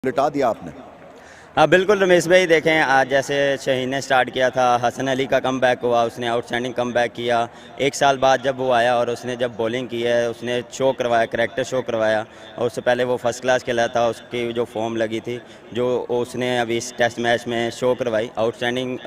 लिटा दिया आपने। हाँ बिल्कुल रमेश भाई, देखें आज जैसे शहीन ने स्टार्ट किया था, हसन अली का कम बैक हुआ, उसने आउटस्टैंडिंग कम बैक किया। एक साल बाद जब वो आया और उसने जब बॉलिंग की है, उसने शो करवाया, करैक्टर शो करवाया। और उससे पहले वो फर्स्ट क्लास खेला था, उसकी जो फॉर्म लगी थी, जो उसने अभी इस टेस्ट मैच में शो करवाई, आउटस्टैंडिंग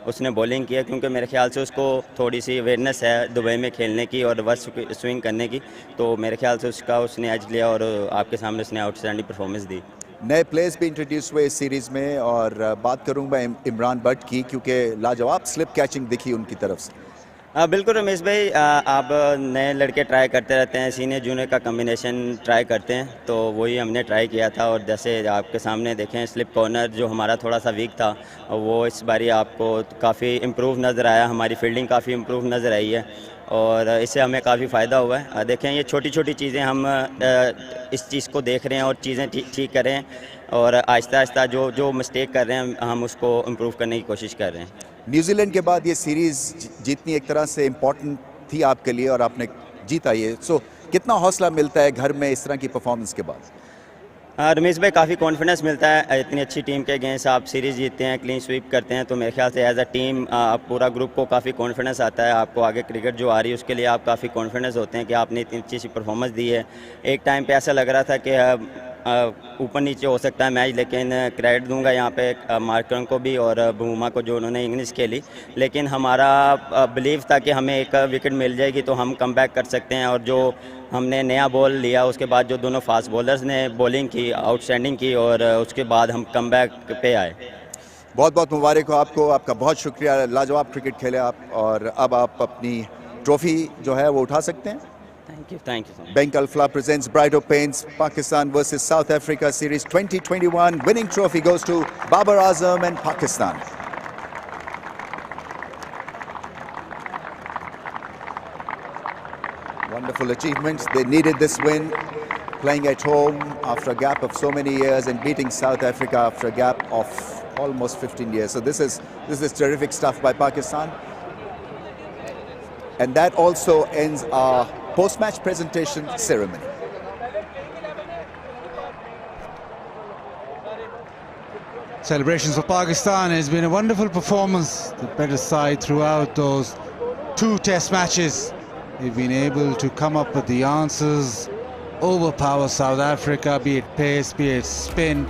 उसने बॉलिंग की है। क्योंकि मेरे ख्याल से उसको थोड़ी सी अवेयरनेस है दुबई में खेलने की और रिवर्स स्विंग करने की, तो मेरे ख्याल से उसने एज लिया और आपके सामने उसने आउटस्टैंडिंग परफॉर्मेंस दी। नए प्लेयर्स भी इंट्रोड्यूस हुए इस सीरीज़ में और बात करूंगा इमरान भट्ट की, क्योंकि लाजवाब स्लिप कैचिंग दिखी उनकी तरफ से। बिल्कुल रमेश भाई, आप नए लड़के ट्राई करते रहते हैं, सीनियर जूनियर का कम्बिनेशन ट्राई करते हैं, तो वही हमने ट्राई किया था। और जैसे आपके सामने देखें, स्लिप कॉर्नर जो हमारा थोड़ा सा वीक था, वो इस बारी आपको काफ़ी इम्प्रूव नज़र आया, हमारी फील्डिंग काफ़ी इम्प्रूव नज़र आई है और इससे हमें काफ़ी फ़ायदा हुआ है। देखें, ये छोटी छोटी चीज़ें हम इस चीज़ को देख रहे हैं और चीज़ें ठीक कर रहे हैं और आहिस्ता आहिस्ता जो जो मिस्टेक कर रहे हैं हम उसको इम्प्रूव करने की कोशिश कर रहे हैं। न्यूजीलैंड के बाद ये सीरीज़ जीतनी एक तरह से इम्पोर्टेंट थी आपके लिए और आपने जीता ये, सो कितना हौसला मिलता है घर में इस तरह की परफॉर्मेंस के बाद? रमेश भाई, काफ़ी कॉन्फिडेंस मिलता है। इतनी अच्छी टीम के अगेंस्ट आप सीरीज़ जीतते हैं, क्लीन स्वीप करते हैं, तो मेरे ख्याल से एज अ टीम पूरा ग्रुप को काफ़ी कॉन्फिडेंस आता है। आपको आगे क्रिकेट जो आ रही है उसके लिए आप काफ़ी कॉन्फिडेंस होते हैं कि आपने इतनी अच्छी सी परफॉर्मेंस दी है। एक टाइम पे ऐसा लग रहा था कि ऊपर नीचे हो सकता है मैच, लेकिन क्रेडिट दूंगा यहाँ पे मार्करन को भी और बूमा को जो उन्होंने इंग्लिश खेली। लेकिन हमारा बिलीव था कि हमें एक विकेट मिल जाएगी तो हम कम बैक कर सकते हैं। और जो हमने नया बॉल लिया, उसके बाद जो दोनों फास्ट बॉलर्स ने बॉलिंग की, आउटस्टैंडिंग की, और उसके बाद हम कम बैक पे आए। बहुत बहुत मुबारक हो आपको, आपका बहुत शुक्रिया, लाजवाब क्रिकेट खेले आप और अब आप अपनी ट्रॉफी जो है वो उठा सकते हैं। Thank you so much. Bank Alfla presents Bright Paints Pakistan versus South Africa Series 2021. Winning trophy goes to Babar Azam and Pakistan. Wonderful achievements. They needed this win, playing at home after a gap of so many years and beating South Africa after a gap of almost 15 years. So this is terrific stuff by Pakistan. And that also ends our post-match presentation ceremony. Celebrations for Pakistan. Has been a wonderful performance. The better side throughout those two test matches. They've been able to come up with the answers, overpower South Africa, be it pace, be it spin.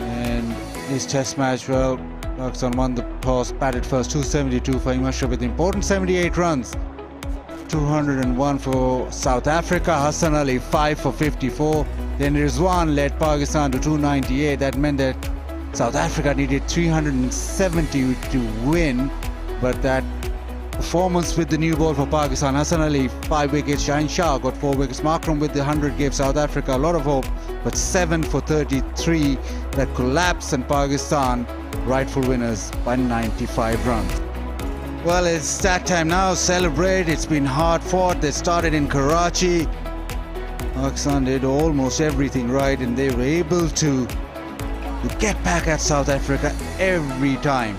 And this test match, well, Pakistan won the toss, batted first, 272 for Imashra with important 78 runs. 201 for South Africa, Hassan Ali 5 for 54. Then Rizwan led Pakistan to 298. That meant that South Africa needed 370 to win, but that performance with the new ball for Pakistan, Hassan Ali 5 wickets, Shaheen Shah got 4 wickets, Markram with the 100 gave South Africa a lot of hope, but 7 for 33 that collapsed, and Pakistan rightful winners by 95 runs. Well, it's that time now, celebrate. It's been hard fought. They started in Karachi. Pakistan did almost everything right and they were able to get back at South Africa every time.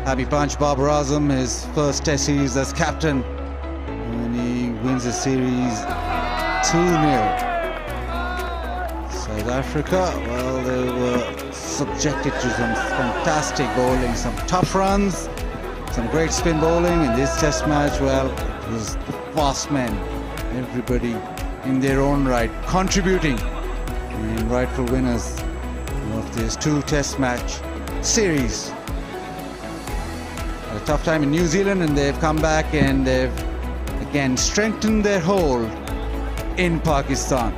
Happy punch, Babar Azam, his first test series as captain, and he wins the series 2-0. South Africa, well, they were subjected to some fantastic bowling, some tough runs, some great spin bowling. In this test match, well, it was the fast men, everybody in their own right contributing, and rightful winners of this two test match series. A tough time in New Zealand and they've come back and they've again strengthened their hold in Pakistan.